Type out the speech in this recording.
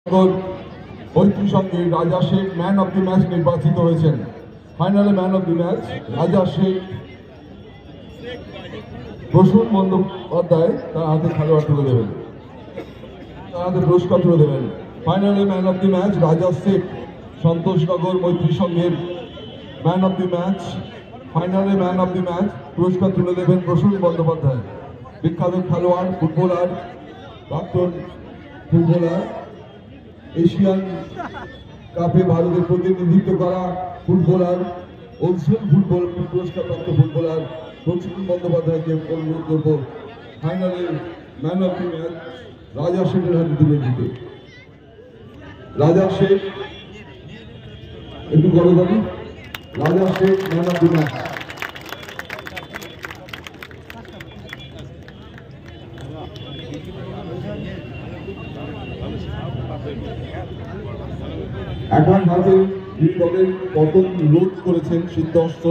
মৈত্রী সঙ্গে রাজা Sheikh man of the match নির্বাচিত হয়েছেন। ফাইনালে ম্যান অব দি ম্যাচ রাজা শেখ প্রসূন বন্দ্যোপাধ্যায় তার হাতে খেলোয়াড় তুলে দেবেন, তার হাতে পুরস্কার তুলে দেবেন। ফাইনালে ম্যান অব দি ম্যাচ রাজা শেখ সন্তোষনগর মৈত্রী সঙ্গের ম্যান অব দি ম্যাচ। ফাইনালে ম্যান অব দি ম্যাচ পুরস্কার তুলে দেবেন প্রসূন বন্দ্যোপাধ্যায়, বিখ্যাত খেলোয়াড়, ফুটবলার, প্রাক্তন ফুটবলার, এশিয়ান কাপে ভারতের প্রতিনিধিত্ব করা ফুটবলার, ওলসেন ফুটবল পুরস্কারপ্রাপ্ত ফুটবলার প্রসূন বন্দ্যোপাধ্যায়কে অনুরোধ করব ফাইনালে ম্যান অব দি ম্যাচ রাজা শেখের হাতে তুলে দিতে। রাজা শেখ একটু গণদাবি, রাজা Sheikh man of the match. এখন হাতে দলের পতন রোধ করেছেন সিদ্ধহস্ত।